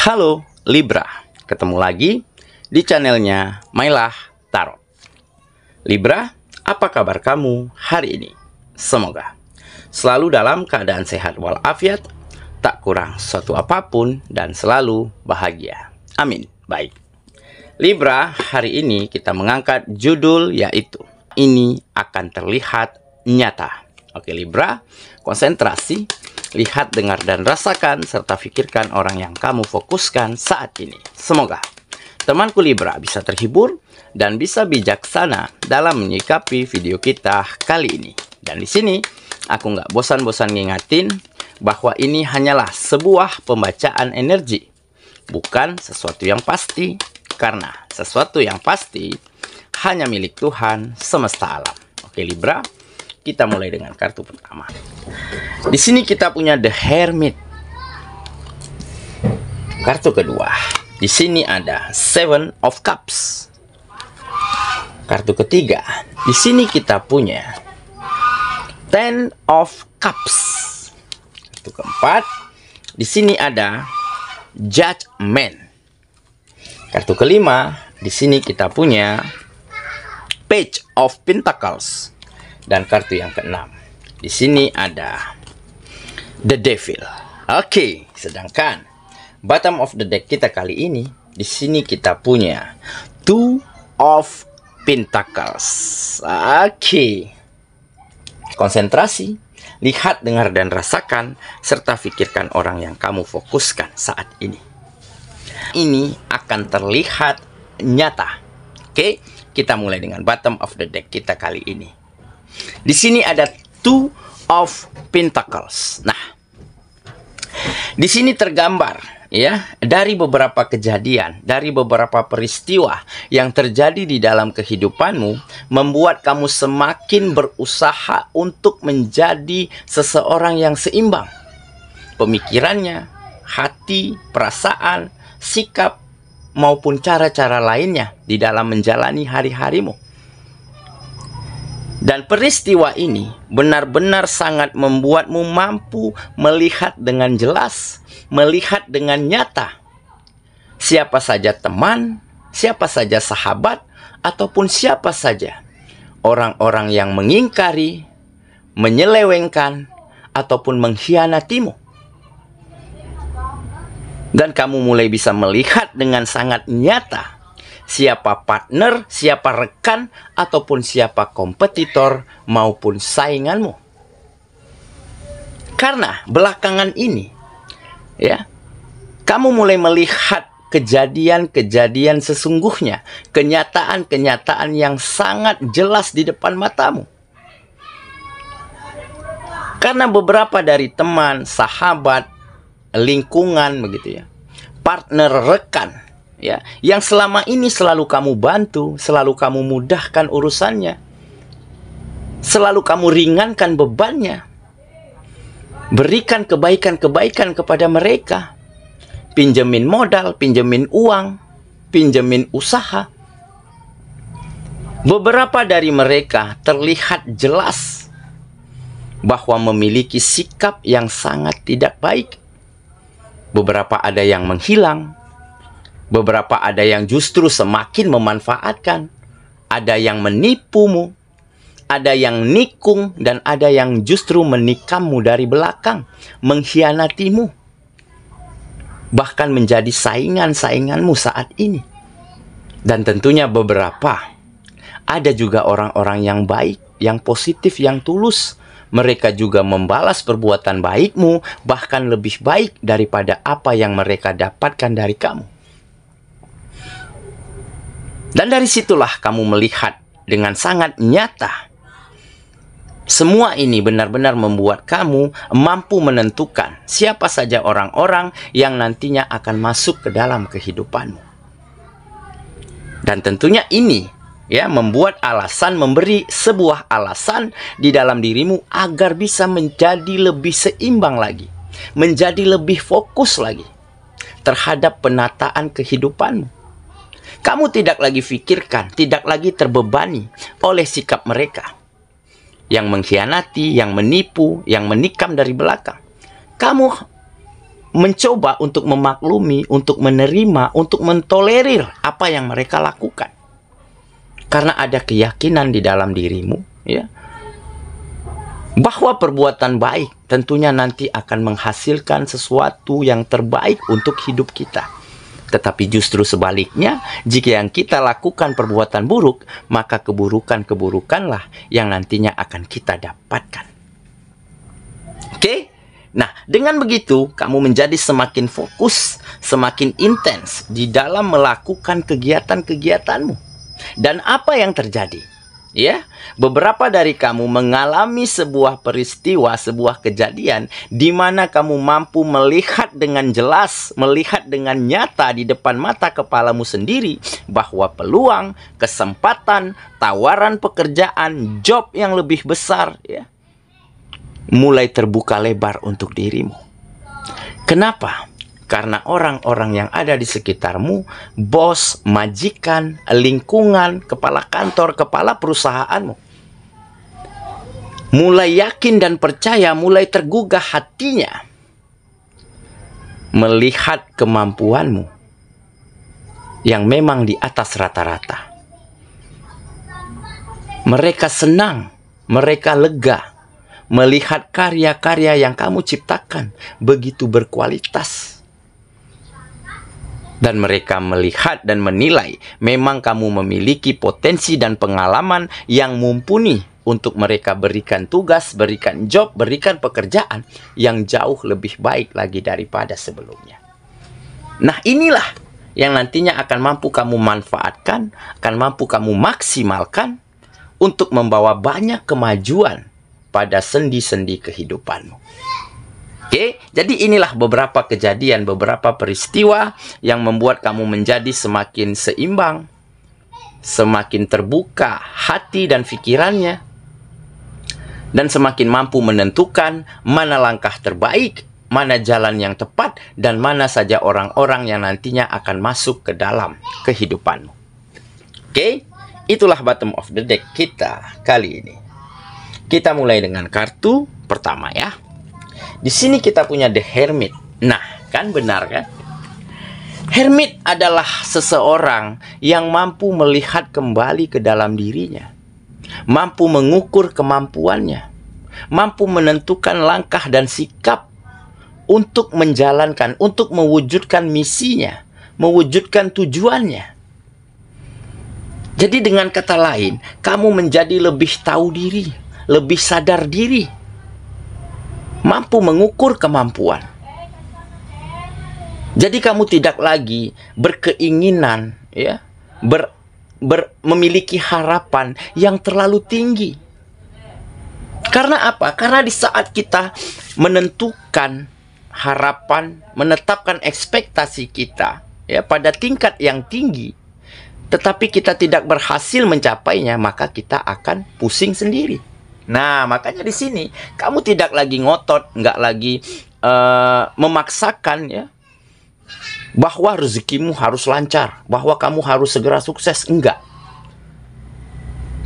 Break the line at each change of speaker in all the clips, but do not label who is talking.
Halo Libra, ketemu lagi di channelnya Mailah Tarot. Libra, apa kabar kamu hari ini? Semoga selalu dalam keadaan sehat walafiat, tak kurang suatu apapun, dan selalu bahagia. Amin. Baik Libra, hari ini kita mengangkat judul yaitu ini akan terlihat nyata. Oke Libra, konsentrasi. Lihat, dengar, dan rasakan, serta pikirkan orang yang kamu fokuskan saat ini. Semoga temanku Libra bisa terhibur dan bisa bijaksana dalam menyikapi video kita kali ini. Dan di sini aku nggak bosan-bosan ngingatin bahwa ini hanyalah sebuah pembacaan energi, bukan sesuatu yang pasti, karena sesuatu yang pasti hanya milik Tuhan semesta alam. Oke Libra, kita mulai dengan kartu pertama. Di sini kita punya The Hermit. Kartu kedua. Di sini ada Seven of Cups. Kartu ketiga. Di sini kita punya Ten of Cups. Kartu keempat. Di sini ada Judgment. Kartu kelima. Di sini kita punya Page of Pentacles. Dan kartu yang keenam, di sini ada The Devil. Oke, sedangkan bottom of the deck kita kali ini, di sini kita punya Two of Pentacles. Oke, konsentrasi, lihat, dengar, dan rasakan, serta pikirkan orang yang kamu fokuskan saat ini. Ini akan terlihat nyata. Oke, kita mulai dengan bottom of the deck kita kali ini. Di sini ada Two of Pentacles. Nah, di sini tergambar ya dari beberapa kejadian, dari beberapa peristiwa yang terjadi di dalam kehidupanmu, membuat kamu semakin berusaha untuk menjadi seseorang yang seimbang. Pemikirannya, hati, perasaan, sikap, maupun cara-cara lainnya di dalam menjalani hari-harimu. Dan peristiwa ini benar-benar sangat membuatmu mampu melihat dengan jelas, melihat dengan nyata siapa saja teman, siapa saja sahabat, ataupun siapa saja orang-orang yang mengingkari, menyelewengkan, ataupun mengkhianatimu. Dan kamu mulai bisa melihat dengan sangat nyata siapa partner, siapa rekan, ataupun siapa kompetitor maupun sainganmu. Karena belakangan ini, ya, kamu mulai melihat kejadian-kejadian sesungguhnya, kenyataan-kenyataan yang sangat jelas di depan matamu. Karena beberapa dari teman, sahabat, lingkungan, begitu ya, partner, rekan, ya, yang selama ini selalu kamu bantu, selalu kamu mudahkan urusannya, selalu kamu ringankan bebannya, berikan kebaikan-kebaikan kepada mereka, pinjemin modal, pinjemin uang, pinjemin usaha. Beberapa dari mereka terlihat jelas bahwa memiliki sikap yang sangat tidak baik. Beberapa ada yang menghilang, beberapa ada yang justru semakin memanfaatkan, ada yang menipumu, ada yang nikung, dan ada yang justru menikammu dari belakang, mengkhianatimu, bahkan menjadi saingan-sainganmu saat ini. Dan tentunya beberapa ada juga orang-orang yang baik, yang positif, yang tulus. Mereka juga membalas perbuatan baikmu, bahkan lebih baik daripada apa yang mereka dapatkan dari kamu. Dan dari situlah kamu melihat dengan sangat nyata. Semua ini benar-benar membuat kamu mampu menentukan siapa saja orang-orang yang nantinya akan masuk ke dalam kehidupanmu. Dan tentunya ini ya membuat alasan, memberi sebuah alasan di dalam dirimu agar bisa menjadi lebih seimbang lagi, menjadi lebih fokus lagi terhadap penataan kehidupanmu. Kamu tidak lagi pikirkan, tidak lagi terbebani oleh sikap mereka yang mengkhianati, yang menipu, yang menikam dari belakang. Kamu mencoba untuk memaklumi, untuk menerima, untuk mentolerir apa yang mereka lakukan. Karena ada keyakinan di dalam dirimu, ya, bahwa perbuatan baik tentunya nanti akan menghasilkan sesuatu yang terbaik untuk hidup kita. Tetapi justru sebaliknya, jika yang kita lakukan perbuatan buruk, maka keburukan-keburukanlah yang nantinya akan kita dapatkan. Oke? Nah, dengan begitu, kamu menjadi semakin fokus, semakin intens di dalam melakukan kegiatan-kegiatanmu. Dan apa yang terjadi? Ya, beberapa dari kamu mengalami sebuah peristiwa, sebuah kejadian di mana kamu mampu melihat dengan jelas, melihat dengan nyata di depan mata kepalamu sendiri bahwa peluang, kesempatan, tawaran pekerjaan, job yang lebih besar, ya, mulai terbuka lebar untuk dirimu. Kenapa? Karena orang-orang yang ada di sekitarmu, bos, majikan, lingkungan, kepala kantor, kepala perusahaanmu, mulai yakin dan percaya, mulai tergugah hatinya melihat kemampuanmu yang memang di atas rata-rata. Mereka senang, mereka lega melihat karya-karya yang kamu ciptakan begitu berkualitas. Dan mereka melihat dan menilai memang kamu memiliki potensi dan pengalaman yang mumpuni untuk mereka berikan tugas, berikan job, berikan pekerjaan yang jauh lebih baik lagi daripada sebelumnya. Nah, inilah yang nantinya akan mampu kamu manfaatkan, akan mampu kamu maksimalkan untuk membawa banyak kemajuan pada sendi-sendi kehidupanmu. Oke, jadi inilah beberapa kejadian, beberapa peristiwa yang membuat kamu menjadi semakin seimbang, semakin terbuka hati dan pikirannya, dan semakin mampu menentukan mana langkah terbaik, mana jalan yang tepat, dan mana saja orang-orang yang nantinya akan masuk ke dalam kehidupanmu. Oke, itulah bottom of the deck kita kali ini. Kita mulai dengan kartu pertama, ya. Di sini kita punya The Hermit. Nah, kan benar kan? Hermit adalah seseorang yang mampu melihat kembali ke dalam dirinya, mampu mengukur kemampuannya, mampu menentukan langkah dan sikap untuk menjalankan, untuk mewujudkan misinya, mewujudkan tujuannya. Jadi dengan kata lain, kamu menjadi lebih tahu diri, lebih sadar diri, mampu mengukur kemampuan. Jadi kamu tidak lagi berkeinginan, ya, memiliki harapan yang terlalu tinggi. Karena apa? Karena di saat kita menentukan harapan, menetapkan ekspektasi kita, ya, pada tingkat yang tinggi, tetapi kita tidak berhasil mencapainya, maka kita akan pusing sendiri. Nah, makanya di sini kamu tidak lagi ngotot, nggak lagi memaksakan, ya, bahwa rezekimu harus lancar, bahwa kamu harus segera sukses, enggak.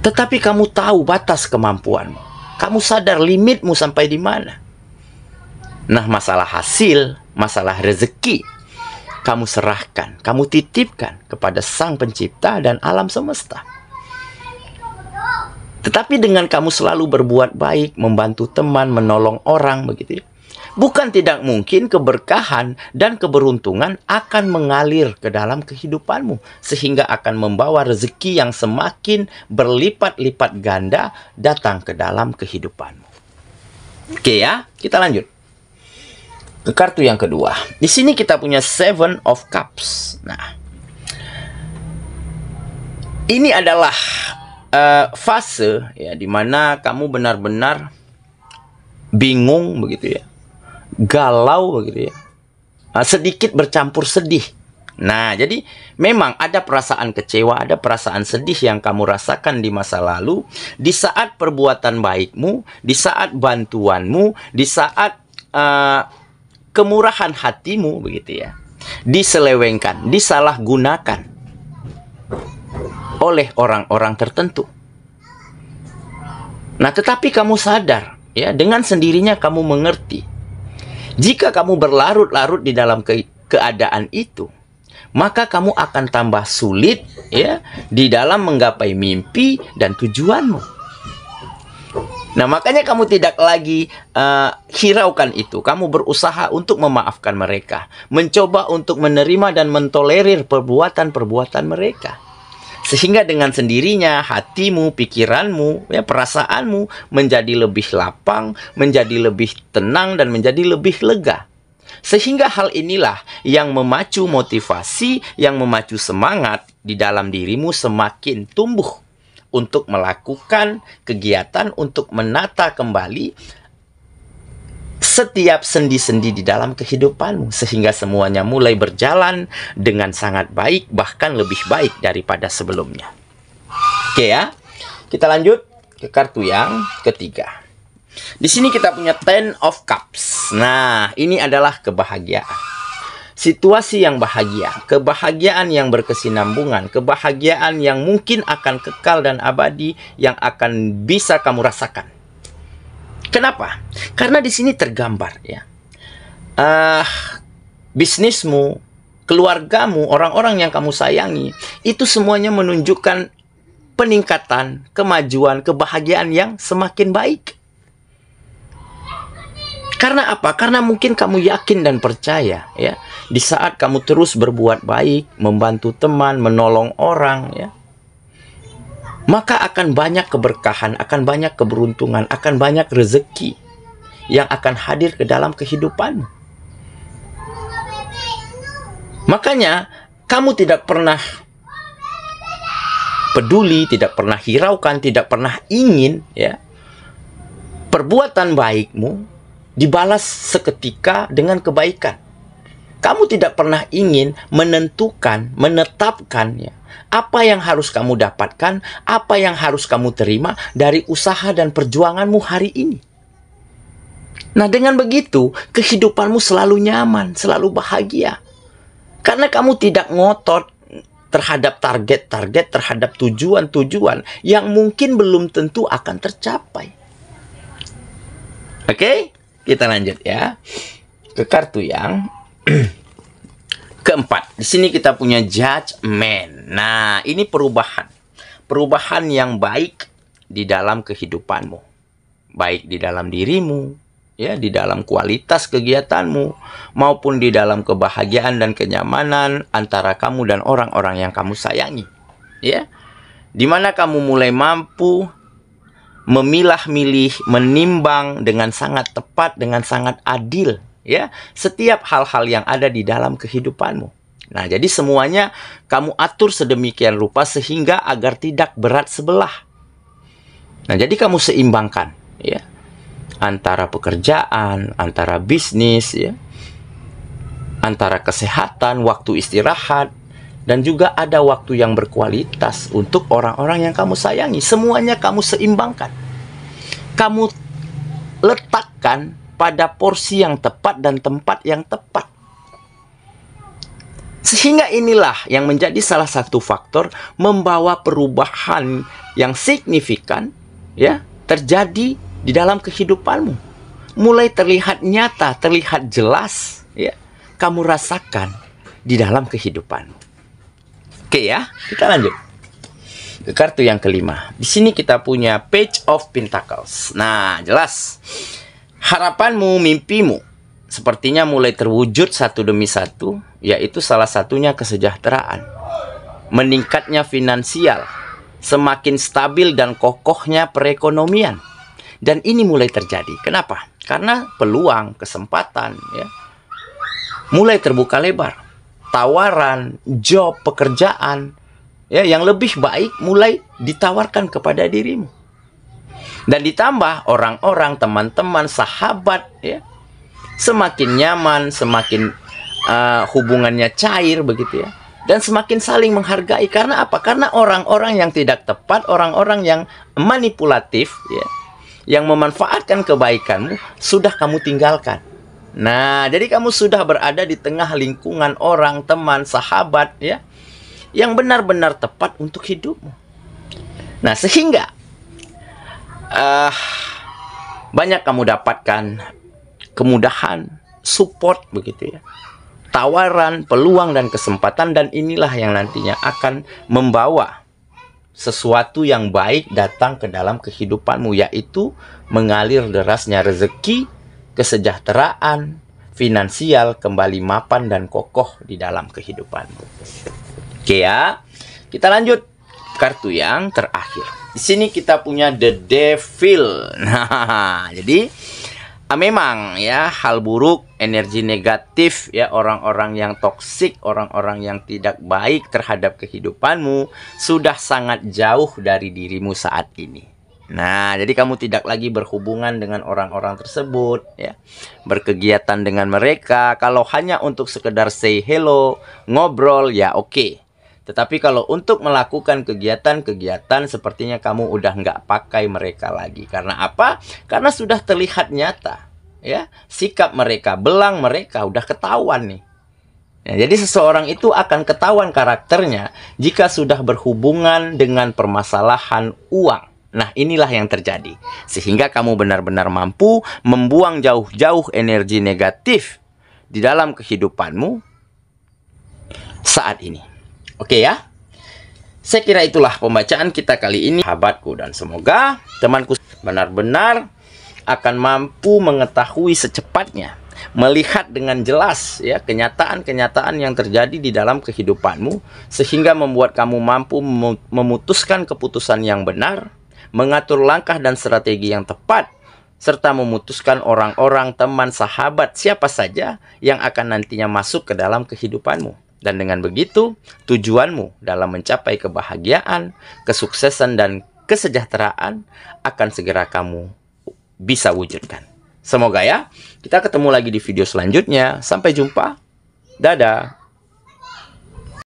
Tetapi kamu tahu batas kemampuanmu, kamu sadar limitmu sampai di mana. Nah, masalah hasil, masalah rezeki, kamu serahkan, kamu titipkan kepada Sang Pencipta dan alam semesta. Tetapi dengan kamu selalu berbuat baik, membantu teman, menolong orang, begitu ya, bukan tidak mungkin keberkahan dan keberuntungan akan mengalir ke dalam kehidupanmu, sehingga akan membawa rezeki yang semakin berlipat-lipat ganda datang ke dalam kehidupanmu. Oke, ya, kita lanjut ke kartu yang kedua. Di sini kita punya Seven of Cups. Nah, ini adalah fase, ya, dimana kamu benar-benar bingung, begitu ya, galau, begitu ya, sedikit bercampur sedih. Nah, jadi memang ada perasaan kecewa, ada perasaan sedih yang kamu rasakan di masa lalu, di saat perbuatan baikmu, di saat bantuanmu, di saat kemurahan hatimu, begitu ya, diselewengkan, disalahgunakan oleh orang-orang tertentu. Nah, tetapi kamu sadar, ya, dengan sendirinya kamu mengerti Jika kamu berlarut-larut di dalam keadaan itu, maka kamu akan tambah sulit ya di dalam menggapai mimpi dan tujuanmu. Nah, makanya kamu tidak lagi hiraukan itu. Kamu berusaha untuk memaafkan mereka, mencoba untuk menerima dan mentolerir perbuatan-perbuatan mereka. Sehingga dengan sendirinya hatimu, pikiranmu, ya, perasaanmu menjadi lebih lapang, menjadi lebih tenang, dan menjadi lebih lega. Sehingga hal inilah yang memacu motivasi, yang memacu semangat di dalam dirimu semakin tumbuh untuk melakukan kegiatan untuk menata kembali setiap sendi-sendi di dalam kehidupanmu, sehingga semuanya mulai berjalan dengan sangat baik, bahkan lebih baik daripada sebelumnya. Oke ya, kita lanjut ke kartu yang ketiga. Di sini kita punya Ten of Cups. Nah, ini adalah kebahagiaan. Situasi yang bahagia, kebahagiaan yang berkesinambungan, kebahagiaan yang mungkin akan kekal dan abadi yang akan bisa kamu rasakan. Kenapa? Karena di sini tergambar ya, bisnismu, keluargamu, orang-orang yang kamu sayangi, itu semuanya menunjukkan peningkatan, kemajuan, kebahagiaan yang semakin baik. Karena apa? Karena mungkin kamu yakin dan percaya ya, di saat kamu terus berbuat baik, membantu teman, menolong orang ya, maka akan banyak keberkahan, akan banyak keberuntungan, akan banyak rezeki yang akan hadir ke dalam kehidupanmu. Makanya kamu tidak pernah peduli, tidak pernah hiraukan, tidak pernah ingin ya perbuatan baikmu dibalas seketika dengan kebaikan. Kamu tidak pernah ingin menentukan, menetapkan ya, apa yang harus kamu dapatkan, apa yang harus kamu terima dari usaha dan perjuanganmu hari ini. Nah, dengan begitu, kehidupanmu selalu nyaman, selalu bahagia. Karena kamu tidak ngotot terhadap target-target, terhadap tujuan-tujuan yang mungkin belum tentu akan tercapai. Oke? Kita lanjut ya ke kartu yang keempat. Di sini kita punya Judgment. Nah, ini perubahan. Perubahan yang baik di dalam kehidupanmu. Baik di dalam dirimu, ya, di dalam kualitas kegiatanmu, maupun di dalam kebahagiaan dan kenyamanan antara kamu dan orang-orang yang kamu sayangi. Ya. Di mana kamu mulai mampu memilah-milih, menimbang dengan sangat tepat, dengan sangat adil ya, setiap hal-hal yang ada di dalam kehidupanmu. Nah, jadi semuanya kamu atur sedemikian rupa sehingga agar tidak berat sebelah. Nah, jadi kamu seimbangkan ya, antara pekerjaan, antara bisnis ya, antara kesehatan, waktu istirahat, dan juga ada waktu yang berkualitas untuk orang-orang yang kamu sayangi. Semuanya kamu seimbangkan. Kamu letakkan pada porsi yang tepat dan tempat yang tepat. Sehingga inilah yang menjadi salah satu faktor membawa perubahan yang signifikan ya, terjadi di dalam kehidupanmu. Mulai terlihat nyata, terlihat jelas ya, kamu rasakan di dalam kehidupanmu. Oke ya, kita lanjut ke kartu yang kelima. Di sini kita punya Page of Pentacles. Nah, jelas harapanmu, mimpimu sepertinya mulai terwujud satu demi satu, yaitu salah satunya kesejahteraan, meningkatnya finansial, semakin stabil dan kokohnya perekonomian. Dan ini mulai terjadi. Kenapa? Karena peluang, kesempatan ya, mulai terbuka lebar. Tawaran, job, pekerjaan ya, yang lebih baik mulai ditawarkan kepada dirimu. Dan ditambah orang-orang, teman-teman, sahabat ya, semakin nyaman, semakin hubungannya cair begitu ya. Dan semakin saling menghargai. Karena apa? Karena orang-orang yang tidak tepat, orang-orang yang manipulatif ya, yang memanfaatkan kebaikanmu sudah kamu tinggalkan. Nah, jadi kamu sudah berada di tengah lingkungan orang, teman, sahabat ya, yang benar-benar tepat untuk hidupmu. Nah, sehingga banyak kamu dapatkan kemudahan, support begitu ya. Tawaran, peluang dan kesempatan, dan inilah yang nantinya akan membawa sesuatu yang baik datang ke dalam kehidupanmu, yaitu mengalir derasnya rezeki, kesejahteraan, finansial kembali mapan dan kokoh di dalam kehidupanmu. Oke ya. Kita lanjut kartu yang terakhir. Di sini kita punya The Devil. Nah, jadi memang ya, hal buruk, energi negatif ya, orang-orang yang toksik, orang-orang yang tidak baik terhadap kehidupanmu sudah sangat jauh dari dirimu saat ini. Nah, jadi kamu tidak lagi berhubungan dengan orang-orang tersebut ya. Berkegiatan dengan mereka kalau hanya untuk sekedar say hello, ngobrol ya oke. Tetapi kalau untuk melakukan kegiatan-kegiatan, sepertinya kamu udah nggak pakai mereka lagi. Karena apa? Karena sudah terlihat nyata ya, sikap mereka, belang mereka udah ketahuan nih. Nah, jadi seseorang itu akan ketahuan karakternya jika sudah berhubungan dengan permasalahan uang. Nah, inilah yang terjadi. Sehingga kamu benar-benar mampu membuang jauh-jauh energi negatif di dalam kehidupanmu saat ini. Oke ya, saya kira itulah pembacaan kita kali ini, sahabatku, dan semoga temanku benar-benar akan mampu mengetahui secepatnya, melihat dengan jelas ya kenyataan-kenyataan yang terjadi di dalam kehidupanmu, sehingga membuat kamu mampu memutuskan keputusan yang benar, mengatur langkah dan strategi yang tepat, serta memutuskan orang-orang, teman, sahabat, siapa saja yang akan nantinya masuk ke dalam kehidupanmu. Dan dengan begitu, tujuanmu dalam mencapai kebahagiaan, kesuksesan, dan kesejahteraan akan segera kamu bisa wujudkan. Semoga ya, kita ketemu lagi di video selanjutnya. Sampai jumpa. Dadah.